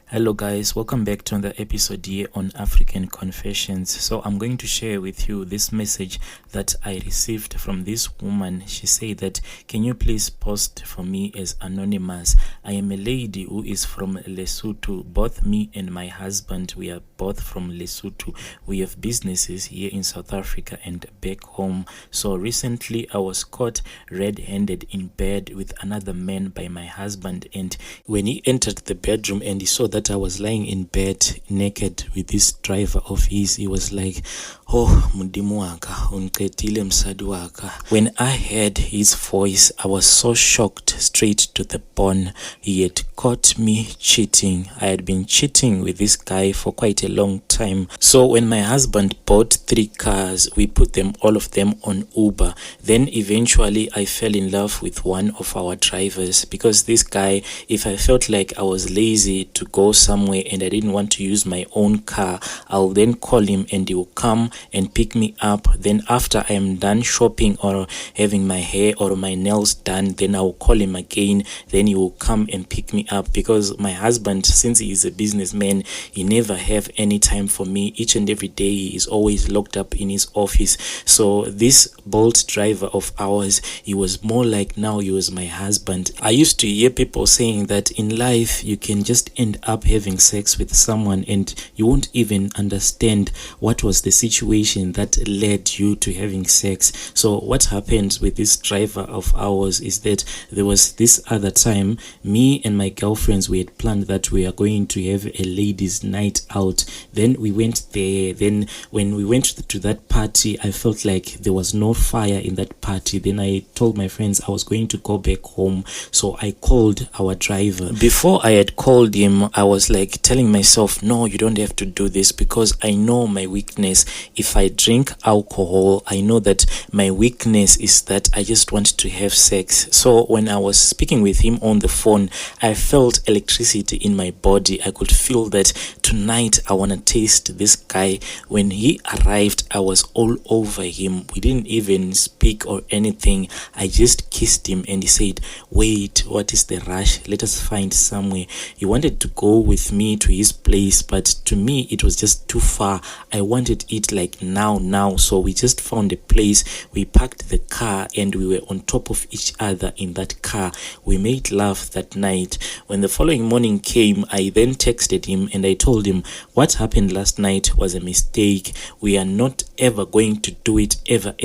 Hello guys, welcome back to another episode here on African Confessions. So I'm going to share with you this message that I received from this woman. She said that, can you please post for me as anonymous? I am a lady who is from Lesotho. Both me and my husband, we are both from Lesotho. We have businesses here in South Africa and back home. So recently I was caught red-handed in bed with another man by my husband, and when he entered the bedroom and he saw that I was lying in bed naked with this driver of his, he was like, "Oh, mudimu waka, unqedile msadi waka." When I heard his voice, I was so shocked straight to the bone. He had caught me cheating. I had been cheating with this guy for quite a long time. So when my husband bought 3 cars, we put them, all of them, on Uber. Then eventually I fell in love with one of our drivers, because this guy, if I felt like I was lazy to go somewhere and I didn't want to use my own car, I'll then call him and he will come and pick me up. Then after I am done shopping or having my hair or my nails done, then I will call him again. Then he will come and pick me up, because my husband, since he is a businessman, he never have any time for me. Each and every day he is always locked up in his office. So this Bolt driver of ours, he was more like, now he was my husband. I used to hear people saying that in life you can just end up having sex with someone and you won't even understand what was the situation that led you to having sex. So what happened with this driver of ours is that there was this other time, me and my girlfriends, we had planned that we are going to have a ladies' night out. Then we went there. Then when we went to that party, I felt like there was no fire in that party. Then I told my friends I was going to go back home, so I called our driver. Before I had called him, I was like telling myself, no, you don't have to do this, because I know my weakness. If I drink alcohol, I know that my weakness is that I just want to have sex. So when I was speaking with him on the phone, I felt electricity in my body. I could feel that tonight I want to taste this guy. When he arrived, I was all over him. We didn't even speak or anything. I just kissed him and he said, "Wait, what is the rush? Let us find somewhere." He wanted to go with me to his place, but to me it was just too far. I wanted it like now. So we just found a place. We parked the car and we were on top of each other in that car. We made love that night. When the following morning came, I then texted him and I told him what happened last night was a mistake. We are not ever going to do it ever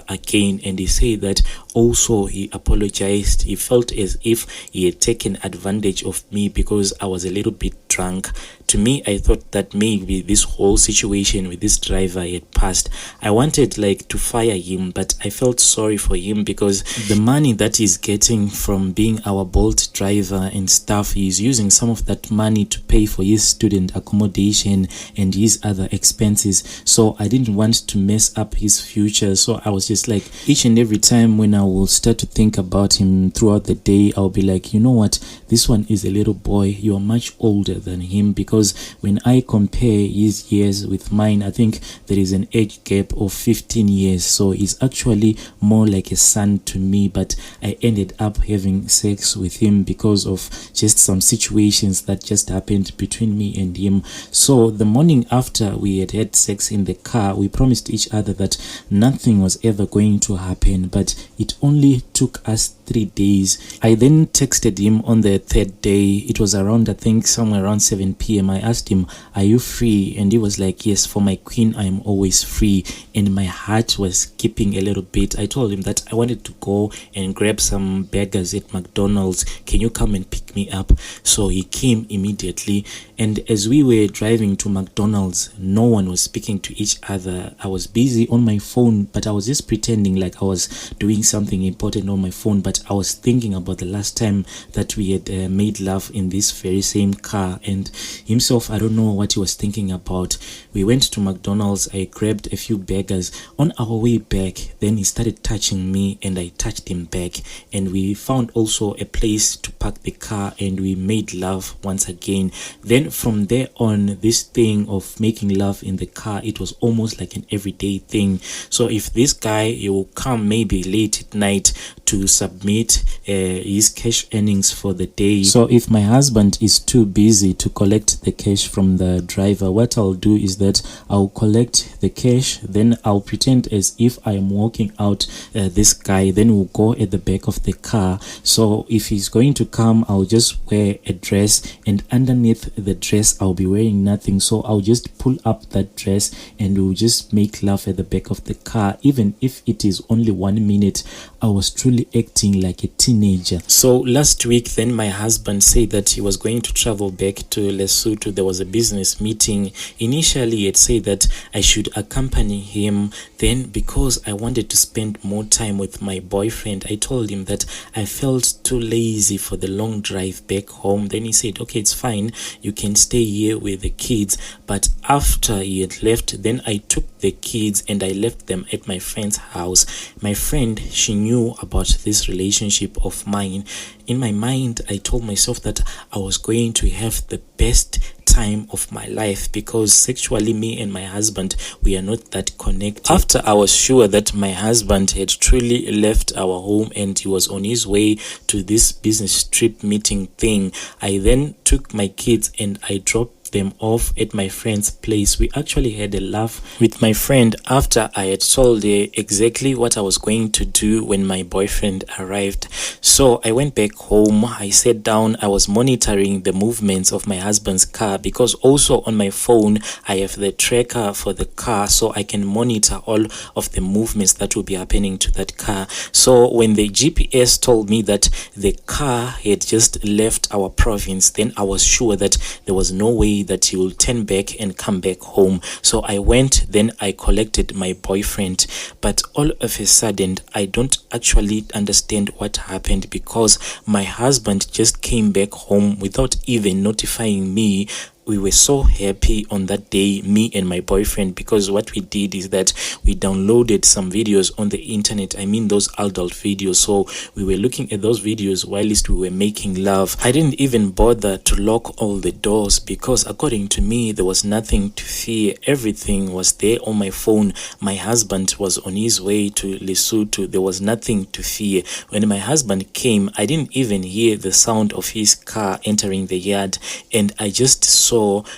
again. And he said that also he apologized. He felt as if he had taken advantage of me because I was a little bit drunk. To me, I thought that maybe this whole situation with this driver had passed. I wanted like to fire him, but I felt sorry for him because the money that he's getting from being our Bolt driver and stuff, he's using some of that money to pay for his student accommodation and his other expenses. So I didn't want to mess up his future. So I was just like, each and every time when I will start to think about him throughout the day, I'll be like, you know what, this one is a little boy. You are much older than him, because when I compare his years with mine, I think there is an age gap of 15 years. So he's actually more like a son to me, but I ended up having sex with him because of just some situations that just happened between me and him. So the morning after we had had sex in the car, we promised each other that nothing was ever going to happen, but it only took us 3 days. I then texted him on the 3rd day. It was around, I think, somewhere around 7 p.m. I asked him, "Are you free?" And he was like, "Yes, for my queen, I am always free." And my heart was skipping a little bit. I told him that I wanted to go and grab some burgers at McDonald's. Can you come and pick me up? So he came immediately. And as we were driving to McDonald's, no one was speaking to each other. I was busy on my phone, but I was just pretending like I was doing something important on my phone. But I was thinking about the last time that we had made love in this very same car. And himself, I don't know what he was thinking about. We went to McDonald's. I grabbed a few burgers. On our way back, then he started touching me and I touched him back. And we found also a place to park the car and we made love once again. Then from there on, this thing of making love in the car, it was almost like an everyday thing. So if this guy, he will come maybe late at night to submit submit his cash earnings for the day. So if my husband is too busy to collect the cash from the driver, what I'll do is that I'll collect the cash, then I'll pretend as if I am walking out this guy, then we'll go at the back of the car. So if he's going to come, I'll just wear a dress, and underneath the dress I'll be wearing nothing. So I'll just pull up that dress and we'll just make love at the back of the car. Even if it is only 1 minute, I was truly acting like a teenager. So last week then my husband said that he was going to travel back to Lesotho. There was a business meeting. Initially he had said that I should accompany him. Then because I wanted to spend more time with my boyfriend, I told him that I felt too lazy for the long drive back home. Then he said, okay, it's fine, you can stay here with the kids. But after he had left, then I took the kids and I left them at my friend's house. My friend, she knew about this relationship of mine. In my mind, I told myself that I was going to have the best time of my life, because sexually me and my husband, we are not that connected. After I was sure that my husband had truly left our home and he was on his way to this business trip meeting thing, I then took my kids and I dropped them off at my friend's place. We actually had a laugh with my friend after I had told her exactly what I was going to do when my boyfriend arrived. So I went back home, I sat down, I was monitoring the movements of my husband's car, because also on my phone I have the tracker for the car, so I can monitor all of the movements that will be happening to that car. So when the GPS told me that the car had just left our province, then I was sure that there was no way that he will turn back and come back home. So I went, then I collected my boyfriend. But all of a sudden, I don't actually understand what happened, because my husband just came back home without even notifying me. We were so happy on that day, me and my boyfriend, because what we did is that we downloaded some videos on the internet. I mean those adult videos. So we were looking at those videos whilst we were making love. I didn't even bother to lock all the doors, because according to me, there was nothing to fear. Everything was there on my phone. My husband was on his way to Lesotho. There was nothing to fear. When my husband came, I didn't even hear the sound of his car entering the yard, and I just saw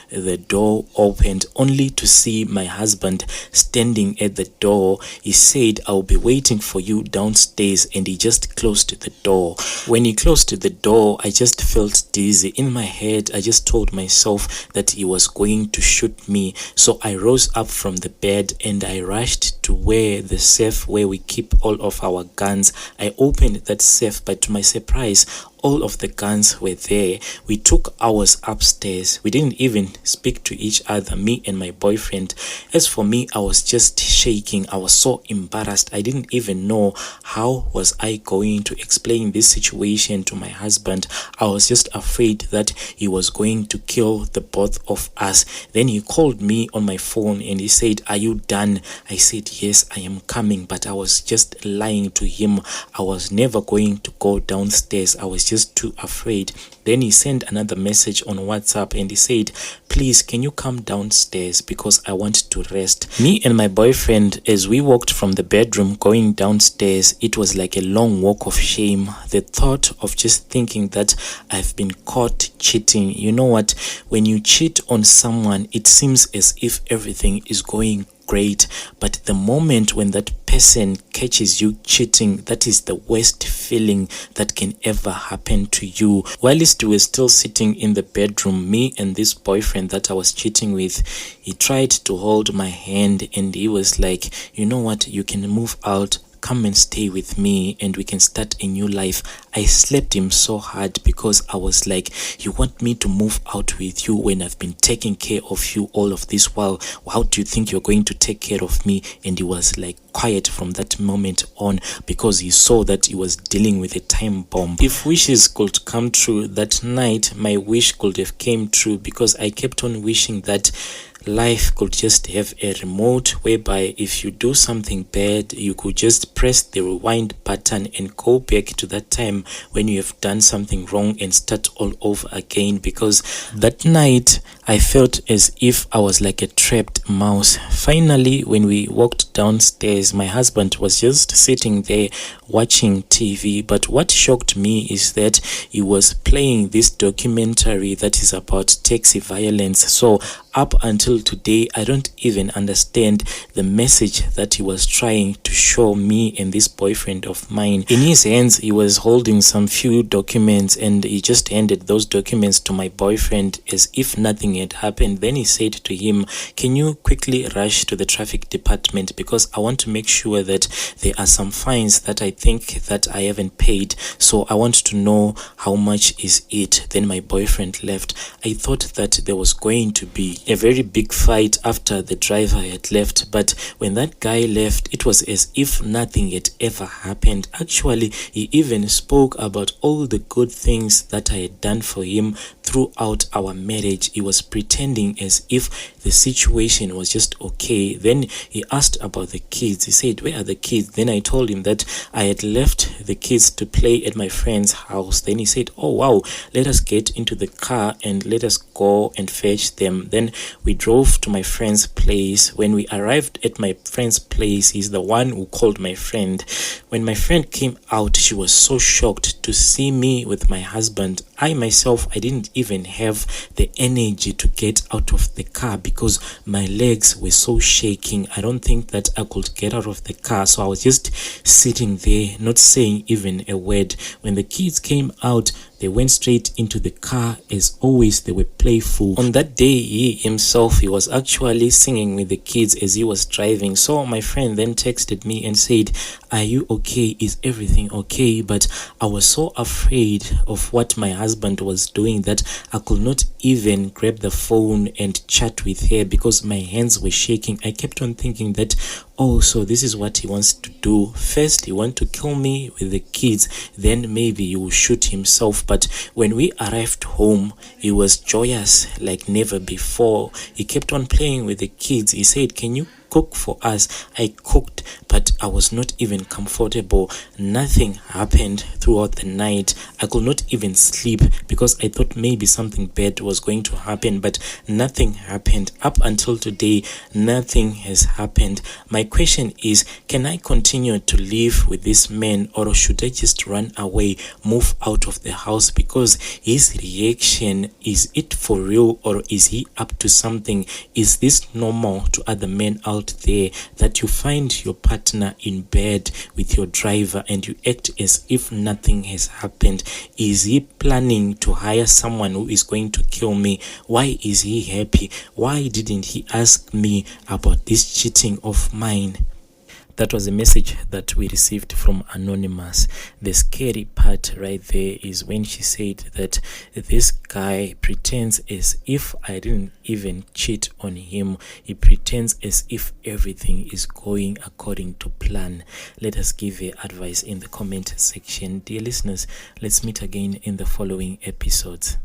the door opened, only to see my husband standing at the door. He said, I'll be waiting for you downstairs, and he just closed the door. When he closed the door, I just felt dizzy. In my head, I just told myself that he was going to shoot me. So I rose up from the bed and I rushed to where the safe where we keep all of our guns. I opened that safe, but to my surprise, all of the guns were there. We took ours upstairs. We didn't even speak to each other, me and my boyfriend. As for me, I was just shaking. I was so embarrassed. I didn't even know how was I going to explain this situation to my husband. I was just afraid that he was going to kill the both of us. Then he called me on my phone and he said, are you done? I said, yes, I am coming. But I was just lying to him. I was never going to go downstairs. I was just too afraid. Then he sent another message on WhatsApp and he said, please, can you come downstairs because I want to rest. Me and my boyfriend, as we walked from the bedroom going downstairs, it was like a long walk of shame. The thought of just thinking that I've been caught cheating. You know what? When you cheat on someone, it seems as if everything is going great, but the moment when that person catches you cheating, that is the worst feeling that can ever happen to you. Whilst we were still sitting in the bedroom, me and this boyfriend that I was cheating with, he tried to hold my hand and he was like, you know what, you can move out, come and stay with me and we can start a new life. I slapped him so hard because I was like, you want me to move out with you when I've been taking care of you all of this while? How do you think you're going to take care of me? And he was like quiet from that moment on, because he saw that he was dealing with a time bomb. If wishes could come true that night, my wish could have came true, because I kept on wishing that life could just have a remote whereby if you do something bad, you could just press the rewind button and go back to that time when you have done something wrong and start all over again. Because that night I felt as if I was like a trapped mouse. Finally, when we walked downstairs, my husband was just sitting there watching TV. But what shocked me is that he was playing this documentary that is about taxi violence. So up until today, I don't even understand the message that he was trying to show me and this boyfriend of mine. In his hands, he was holding some few documents, and he just handed those documents to my boyfriend as if nothing had happened. Then he said to him, "Can you quickly rush to the traffic department, because I want to make sure that there are some fines that I think that I haven't paid, so I want to know how much is it." Then my boyfriend left. I thought that there was going to be a very big fight after the driver had left, but when that guy left, it was as if nothing had ever happened. Actually, he even spoke about all the good things that I had done for him throughout our marriage. He was pretending as if the situation was just okay. Then he asked about the kids. He said, "Where are the kids?" Then I told him that I had left the kids to play at my friend's house. Then he said, "Oh wow, let us get into the car and let us go and fetch them." Then we drove to my friend's place. When we arrived at my friend's place, he's the one who called my friend. When my friend came out, she was so shocked to see me with my husband. I myself, I didn't even have the energy to get out of the car because my legs were so shaking. I don't think that I could get out of the car, so I was just sitting there, not saying even a word. When the kids came out, they went straight into the car. As always, they were playful. On that day, he himself, he was actually singing with the kids as he was driving. So my friend then texted me and said, "Are you okay? Is everything okay?" But I was so afraid of what my husband was doing that I could not even grab the phone and chat with her because my hands were shaking. I kept on thinking that, oh, so this is what he wants to do. First, he wants to kill me with the kids, then maybe he will shoot himself. But when we arrived home, he was joyous like never before. He kept on playing with the kids. He said, "Can you cook for us?" I cooked, but I was not even comfortable. Nothing happened throughout the night. I could not even sleep because I thought maybe something bad was going to happen, but nothing happened. Up until today, nothing has happened. My question is, can I continue to live with this man, or should I just run away, move out of the house? Because his reaction, is it for real, or is he up to something? Is this normal to other men out there, that you find your partner in bed with your driver and you act as if nothing has happened? Is he planning to hire someone who is going to kill me? Why is he happy? Why didn't he ask me about this cheating of mine? That was a message that we received from Anonymous. The scary part right there is when she said that this guy pretends as if I didn't even cheat on him. He pretends as if everything is going according to plan. Let us give her advice in the comment section. Dear listeners, let's meet again in the following episodes.